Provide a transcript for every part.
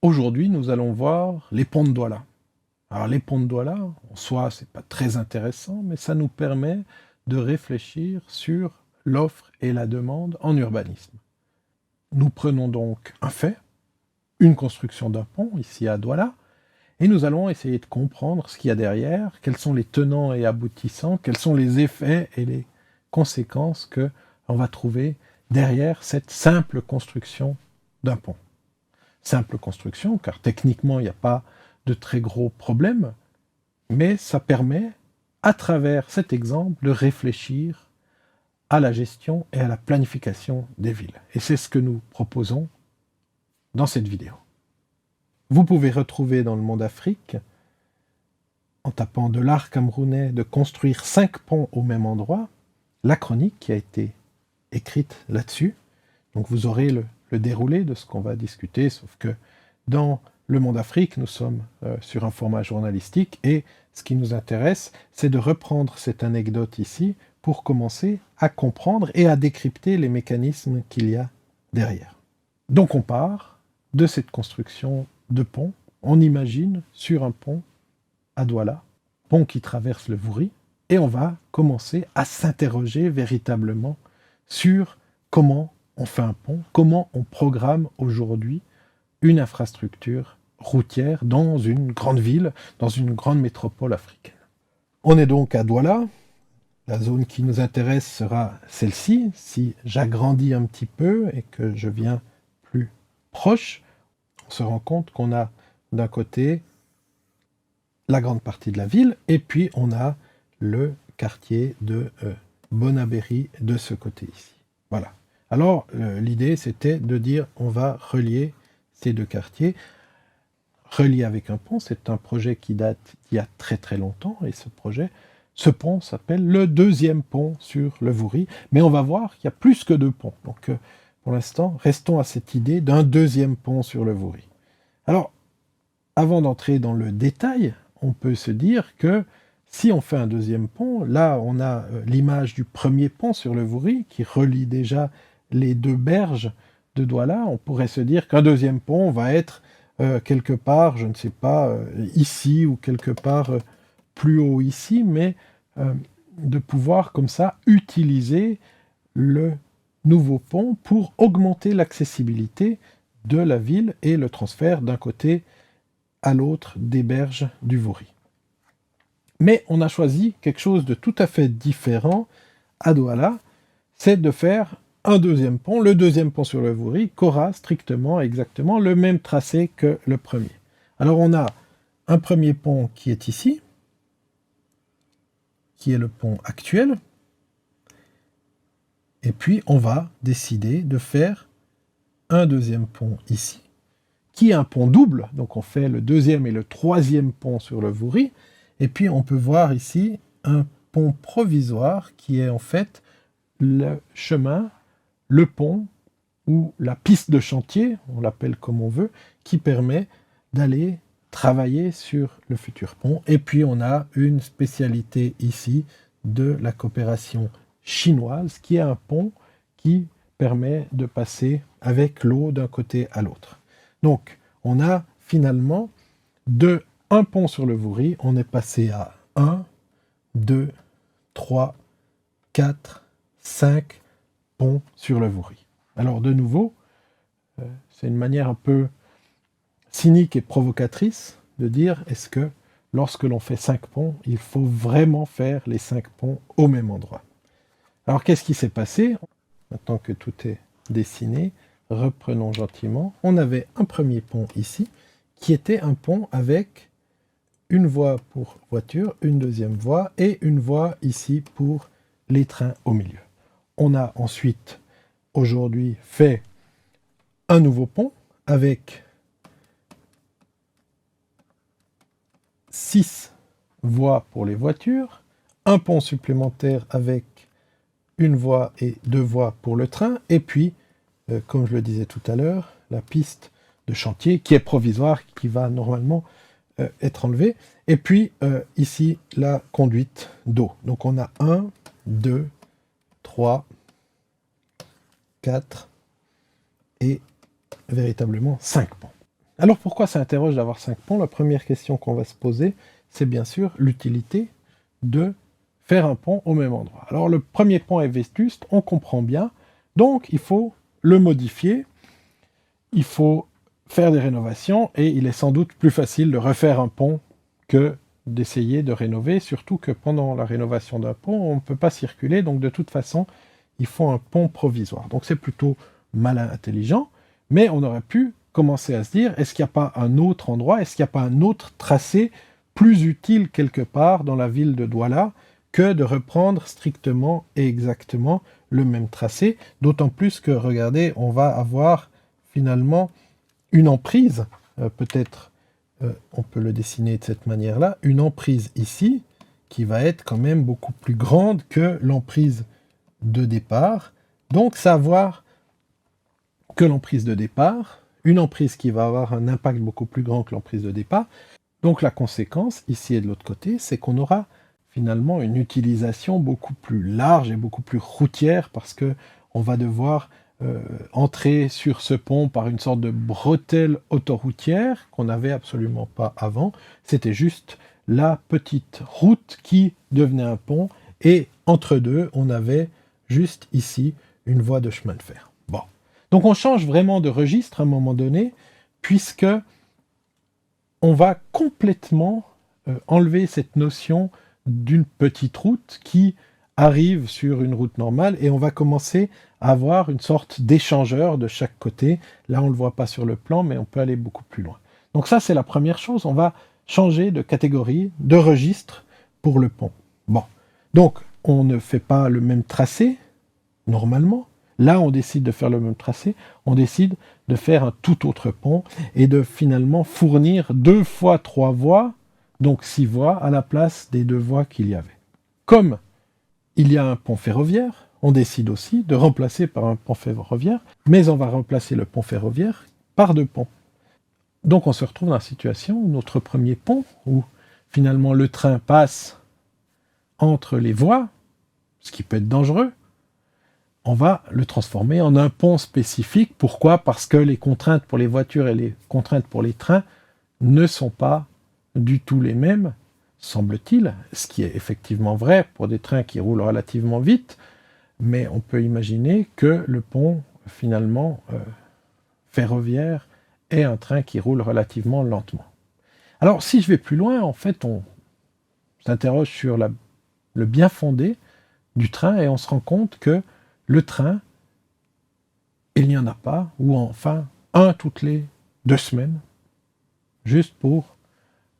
Aujourd'hui, nous allons voir les ponts de Douala. Alors les ponts de Douala, en soi, c'est pas très intéressant, mais ça nous permet de réfléchir sur l'offre et la demande en urbanisme. Nous prenons donc un fait, une construction d'un pont, ici à Douala, et nous allons essayer de comprendre ce qu'il y a derrière, quels sont les tenants et aboutissants, quels sont les effets et les conséquences que on va trouver derrière cette simple construction d'un pont. Simple construction, car techniquement, il n'y a pas de très gros problèmes, mais ça permet, à travers cet exemple, de réfléchir à la gestion et à la planification des villes. Et c'est ce que nous proposons dans cette vidéo. Vous pouvez retrouver dans le Monde Afrique, en tapant de l'art camerounais de construire 5 ponts au même endroit, la chronique qui a été écrite là-dessus. Donc vous aurez le déroulé de ce qu'on va discuter, sauf que dans le Monde Afrique, nous sommes sur un format journalistique et ce qui nous intéresse, c'est de reprendre cette anecdote ici pour commencer à comprendre et à décrypter les mécanismes qu'il y a derrière. Donc on part de cette construction de pont, on imagine sur un pont à Douala, pont qui traverse le Vouri, et on va commencer à s'interroger véritablement sur comment on fait un pont, comment on programme aujourd'hui une infrastructure routière dans une grande ville, dans une grande métropole africaine. On est donc à Douala. La zone qui nous intéresse sera celle-ci. Si j'agrandis un petit peu et que je viens plus proche, on se rend compte qu'on a d'un côté la grande partie de la ville et puis on a le quartier de Bonabéry de ce côté ici. Voilà. Alors l'idée c'était de dire on va relier ces deux quartiers, reliés avec un pont. C'est un projet qui date d'il y a très très longtemps et ce pont s'appelle le deuxième pont sur le Vouri, mais on va voir qu'il y a plus que deux ponts. Donc pour l'instant, restons à cette idée d'un deuxième pont sur le Vouri. Alors, avant d'entrer dans le détail, on peut se dire que si on fait un deuxième pont, là on a l'image du premier pont sur le Vouri qui relie déjà les deux berges de Douala. On pourrait se dire qu'un deuxième pont va être quelque part, je ne sais pas, ici ou quelque part plus haut ici, mais de pouvoir comme ça utiliser le nouveau pont pour augmenter l'accessibilité de la ville et le transfert d'un côté à l'autre des berges du Vouri. Mais on a choisi quelque chose de tout à fait différent à Douala, c'est de faire un deuxième pont, le deuxième pont sur le Vouri, qui aura strictement, exactement le même tracé que le premier. Alors on a un premier pont qui est ici, qui est le pont actuel, et puis on va décider de faire un deuxième pont ici, qui est un pont double, donc on fait le deuxième et le troisième pont sur le Vouri, et puis on peut voir ici un pont provisoire qui est en fait le chemin, le pont ou la piste de chantier, on l'appelle comme on veut, qui permet d'aller travailler sur le futur pont. Et puis on a une spécialité ici de la coopération chinoise, qui est un pont qui permet de passer avec l'eau d'un côté à l'autre. Donc on a finalement de un pont sur le Vouri, on est passé à 1, 2, 3, 4, 5 ponts sur le Vouri. Alors de nouveau, c'est une manière un peu cynique et provocatrice de dire est-ce que lorsque l'on fait 5 ponts, il faut vraiment faire les 5 ponts au même endroit. Alors qu'est-ce qui s'est passé? Maintenant que tout est dessiné, reprenons gentiment. On avait un premier pont ici, qui était un pont avec une voie pour voiture, une deuxième voie et une voie ici pour les trains au milieu. On a ensuite, aujourd'hui, fait un nouveau pont avec 6 voies pour les voitures, un pont supplémentaire avec une voie et 2 voies pour le train, et puis, comme je le disais tout à l'heure, la piste de chantier qui est provisoire, qui va normalement être enlevée, et puis ici, la conduite d'eau. Donc on a 1, 2, 3, 4 et véritablement 5 ponts. Alors pourquoi ça interroge d'avoir 5 ponts? La première question qu'on va se poser, c'est bien sûr l'utilité de faire un pont au même endroit. Alors le premier pont est vétuste, on comprend bien, donc il faut le modifier, il faut faire des rénovations, et il est sans doute plus facile de refaire un pont que d'essayer de rénover, surtout que pendant la rénovation d'un pont, on ne peut pas circuler, donc de toute façon, il faut un pont provisoire. Donc c'est plutôt malin, intelligent, mais on aurait pu commencer à se dire, est-ce qu'il n'y a pas un autre endroit, est-ce qu'il n'y a pas un autre tracé plus utile quelque part dans la ville de Douala que de reprendre strictement et exactement le même tracé, d'autant plus que, regardez, on va avoir finalement une emprise, peut-être on peut le dessiner de cette manière-là, une emprise ici, qui va être quand même beaucoup plus grande que l'emprise de départ. Donc savoir que l'emprise de départ, une emprise qui va avoir un impact beaucoup plus grand que l'emprise de départ. Donc la conséquence, ici et de l'autre côté, c'est qu'on aura finalement une utilisation beaucoup plus large et beaucoup plus routière, parce que on va devoir entrer sur ce pont par une sorte de bretelle autoroutière qu'on n'avait absolument pas avant. C'était juste la petite route qui devenait un pont, et entre deux, on avait juste ici une voie de chemin de fer. Bon. Donc on change vraiment de registre à un moment donné, puisque on va complètement enlever cette notion d'une petite route qui arrive sur une route normale, et on va commencer à avoir une sorte d'échangeur de chaque côté. Là, on ne le voit pas sur le plan, mais on peut aller beaucoup plus loin. Donc ça, c'est la première chose. On va changer de catégorie, de registre pour le pont. Bon. Donc, on ne fait pas le même tracé, normalement. Là, on décide de faire le même tracé. On décide de faire un tout autre pont et de finalement fournir 2 fois 3 voies, donc 6 voies, à la place des 2 voies qu'il y avait. Comme il y a un pont ferroviaire, on décide aussi de remplacer par un pont ferroviaire, mais on va remplacer le pont ferroviaire par 2 ponts. Donc on se retrouve dans la situation où notre premier pont, où finalement le train passe entre les voies, ce qui peut être dangereux, on va le transformer en un pont spécifique. Pourquoi? Parce que les contraintes pour les voitures et les contraintes pour les trains ne sont pas du tout les mêmes, semble-t-il, ce qui est effectivement vrai pour des trains qui roulent relativement vite, mais on peut imaginer que le pont, finalement, ferroviaire, est un train qui roule relativement lentement. Alors, si je vais plus loin, en fait, on s'interroge sur le bien fondé du train, et on se rend compte que le train, il n'y en a pas, ou enfin, un toutes les 2 semaines, juste pour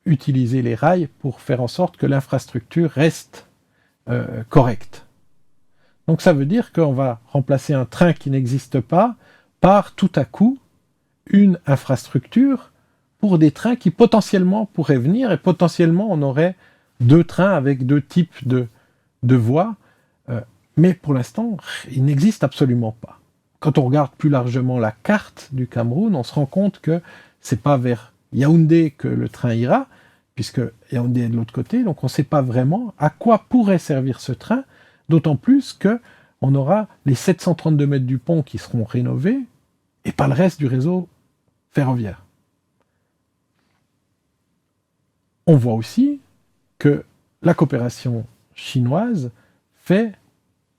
utiliser les rails pour faire en sorte que l'infrastructure reste correcte. Donc ça veut dire qu'on va remplacer un train qui n'existe pas par tout à coup une infrastructure pour des trains qui potentiellement pourraient venir, et potentiellement on aurait 2 trains avec 2 types de voies, mais pour l'instant il n'existe absolument pas. Quand on regarde plus largement la carte du Cameroun, on se rend compte que c'est pas vers Yaoundé que le train ira, puisque Yaoundé est de l'autre côté, donc on ne sait pas vraiment à quoi pourrait servir ce train, d'autant plus qu'on aura les 732 mètres du pont qui seront rénovés, et pas le reste du réseau ferroviaire. On voit aussi que la coopération chinoise fait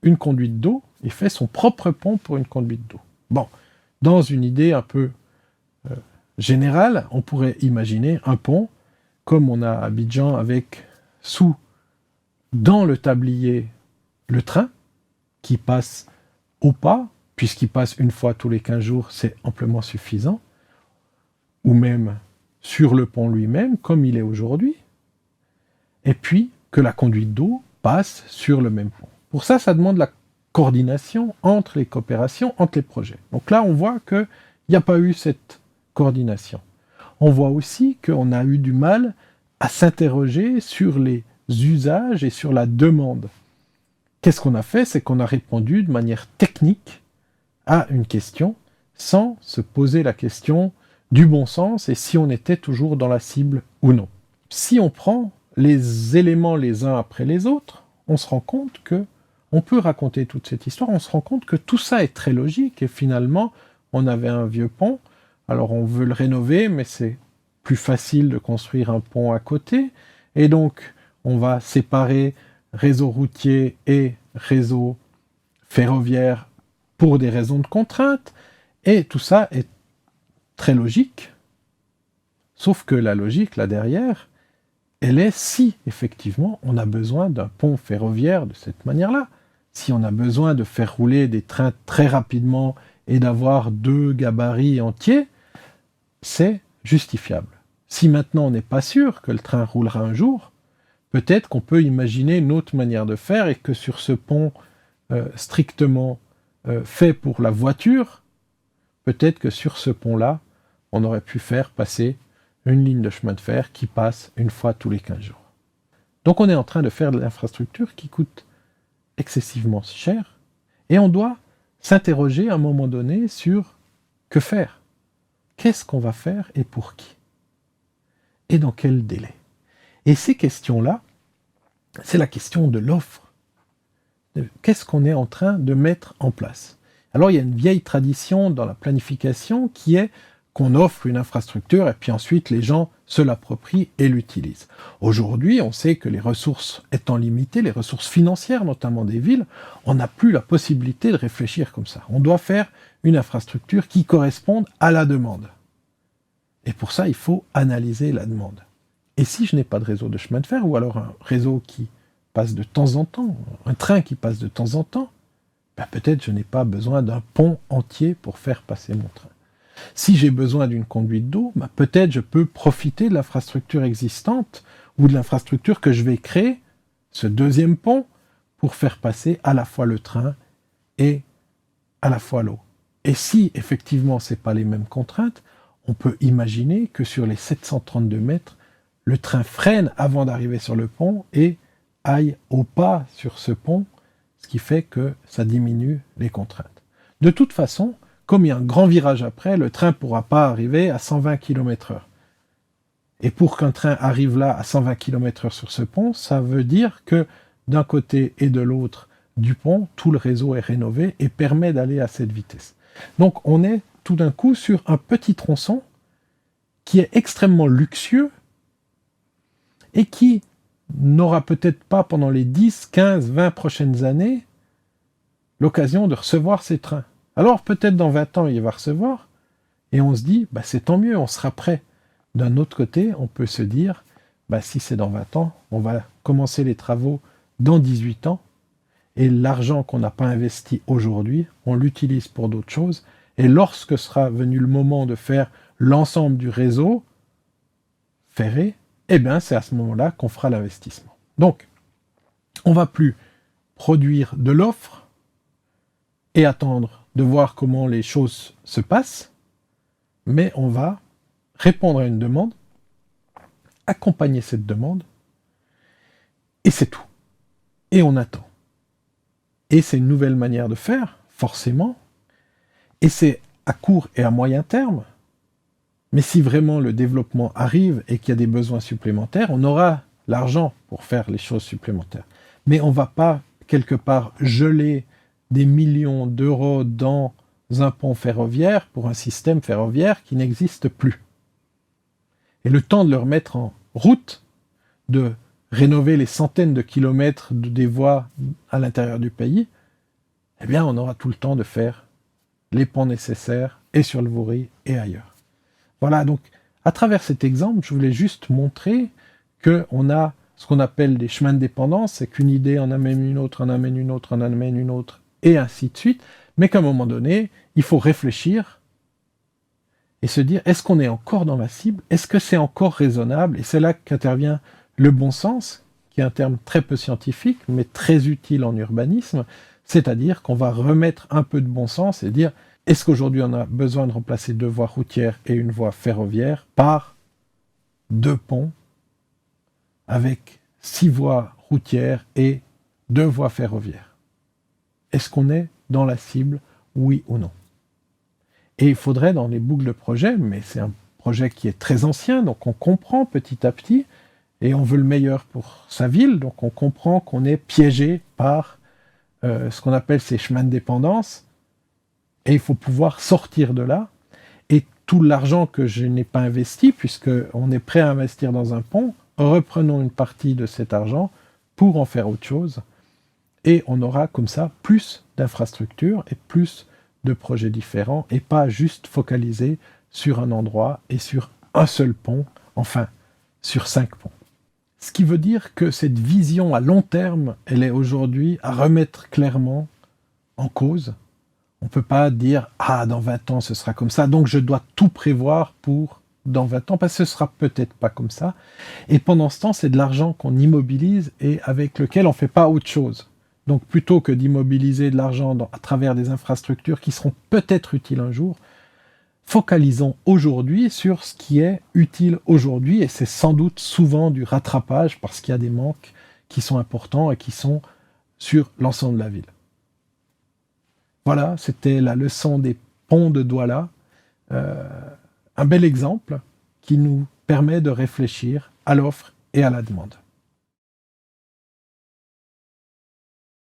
une conduite d'eau, et fait son propre pont pour une conduite d'eau. Bon, dans une idée un peu générale, on pourrait imaginer un pont, comme on a à Abidjan, avec dans le tablier le train, qui passe au pas, puisqu'il passe une fois tous les 15 jours, c'est amplement suffisant, ou même sur le pont lui-même, comme il est aujourd'hui, et puis que la conduite d'eau passe sur le même pont. Pour ça, ça demande la coordination entre les coopérations, entre les projets. Donc là, on voit qu'il n'y a pas eu cette coordination. On voit aussi qu'on a eu du mal à s'interroger sur les usages et sur la demande. Qu'est-ce qu'on a fait? C'est qu'on a répondu de manière technique à une question sans se poser la question du bon sens et si on était toujours dans la cible ou non. Si on prend les éléments les uns après les autres, on se rend compte que on peut raconter toute cette histoire, on se rend compte que tout ça est très logique, et finalement, on avait un vieux pont alors on veut le rénover, mais c'est plus facile de construire un pont à côté, et donc on va séparer réseau routier et réseau ferroviaire pour des raisons de contrainte, et tout ça est très logique, sauf que la logique là derrière, elle est si effectivement on a besoin d'un pont ferroviaire de cette manière-là, si on a besoin de faire rouler des trains très rapidement et d'avoir 2 gabarits entiers, c'est justifiable. Si maintenant on n'est pas sûr que le train roulera un jour, peut-être qu'on peut imaginer une autre manière de faire et que sur ce pont strictement fait pour la voiture, peut-être que sur ce pont-là, on aurait pu faire passer une ligne de chemin de fer qui passe une fois tous les 15 jours. Donc on est en train de faire de l'infrastructure qui coûte excessivement cher, et on doit s'interroger à un moment donné sur que faire. Qu'est-ce qu'on va faire et pour qui? Et dans quel délai? Et ces questions-là, c'est la question de l'offre. Qu'est-ce qu'on est en train de mettre en place? Alors il y a une vieille tradition dans la planification qui est qu'on offre une infrastructure et puis ensuite les gens se l'approprient et l'utilisent. Aujourd'hui, on sait que les ressources étant limitées, les ressources financières notamment des villes, on n'a plus la possibilité de réfléchir comme ça. On doit faire une infrastructure qui corresponde à la demande. Et pour ça, il faut analyser la demande. Et si je n'ai pas de réseau de chemin de fer, ou alors un réseau qui passe de temps en temps, un train qui passe de temps en temps, ben peut-être je n'ai pas besoin d'un pont entier pour faire passer mon train. Si j'ai besoin d'une conduite d'eau, ben peut-être je peux profiter de l'infrastructure existante ou de l'infrastructure que je vais créer, ce deuxième pont, pour faire passer à la fois le train et à la fois l'eau. Et si effectivement ce n'est pas les mêmes contraintes, on peut imaginer que sur les 732 mètres, le train freine avant d'arriver sur le pont et aille au pas sur ce pont, ce qui fait que ça diminue les contraintes. De toute façon, comme il y a un grand virage après, le train ne pourra pas arriver à 120 km/h. Et pour qu'un train arrive là à 120 km/h sur ce pont, ça veut dire que d'un côté et de l'autre du pont, tout le réseau est rénové et permet d'aller à cette vitesse. Donc on est tout d'un coup sur un petit tronçon qui est extrêmement luxueux et qui n'aura peut-être pas pendant les 10, 15, 20 prochaines années l'occasion de recevoir ces trains. Alors peut-être dans 20 ans, il va recevoir, et on se dit, bah, c'est tant mieux, on sera prêt. D'un autre côté, on peut se dire, bah, si c'est dans 20 ans, on va commencer les travaux dans 18 ans, et l'argent qu'on n'a pas investi aujourd'hui, on l'utilise pour d'autres choses, et lorsque sera venu le moment de faire l'ensemble du réseau ferré, eh bien c'est à ce moment-là qu'on fera l'investissement. Donc, on ne va plus produire de l'offre et attendre de voir comment les choses se passent, mais on va répondre à une demande, accompagner cette demande, et c'est tout. Et on attend. Et c'est une nouvelle manière de faire, forcément, et c'est à court et à moyen terme, mais si vraiment le développement arrive et qu'il y a des besoins supplémentaires, on aura l'argent pour faire les choses supplémentaires. Mais on ne va pas, quelque part, geler des millions d'euros dans un pont ferroviaire pour un système ferroviaire qui n'existe plus. Et le temps de le remettre en route, de rénover les centaines de kilomètres des voies à l'intérieur du pays, eh bien on aura tout le temps de faire les ponts nécessaires et sur le Vouri et ailleurs. Voilà, donc à travers cet exemple, je voulais juste montrer qu'on a ce qu'on appelle des chemins de dépendance, c'est qu'une idée en amène une autre, en amène une autre, en amène une autre, et ainsi de suite, mais qu'à un moment donné, il faut réfléchir et se dire, est-ce qu'on est encore dans la cible? Est-ce que c'est encore raisonnable? Et c'est là qu'intervient le bon sens, qui est un terme très peu scientifique, mais très utile en urbanisme, c'est-à-dire qu'on va remettre un peu de bon sens et dire, est-ce qu'aujourd'hui on a besoin de remplacer 2 voies routières et une voie ferroviaire par 2 ponts avec 6 voies routières et 2 voies ferroviaires? Est-ce qu'on est dans la cible, oui ou non? Et il faudrait dans les boucles de projet, mais c'est un projet qui est très ancien, donc on comprend petit à petit, et on veut le meilleur pour sa ville, donc on comprend qu'on est piégé par ce qu'on appelle ces chemins de dépendance, et il faut pouvoir sortir de là. Et tout l'argent que je n'ai pas investi, puisqu'on est prêt à investir dans un pont, reprenons une partie de cet argent pour en faire autre chose, et on aura comme ça plus d'infrastructures et plus de projets différents, et pas juste focalisé sur un endroit et sur un seul pont, enfin, sur 5 ponts. Ce qui veut dire que cette vision à long terme, elle est aujourd'hui à remettre clairement en cause. On ne peut pas dire « Ah, dans 20 ans, ce sera comme ça, donc je dois tout prévoir pour dans 20 ans, parce que ce ne sera peut-être pas comme ça. » Et pendant ce temps, c'est de l'argent qu'on immobilise et avec lequel on ne fait pas autre chose. Donc plutôt que d'immobiliser de l'argent à travers des infrastructures qui seront peut-être utiles un jour, focalisons aujourd'hui sur ce qui est utile aujourd'hui, et c'est sans doute souvent du rattrapage parce qu'il y a des manques qui sont importants et qui sont sur l'ensemble de la ville. Voilà, c'était la leçon des ponts de Douala, un bel exemple qui nous permet de réfléchir à l'offre et à la demande.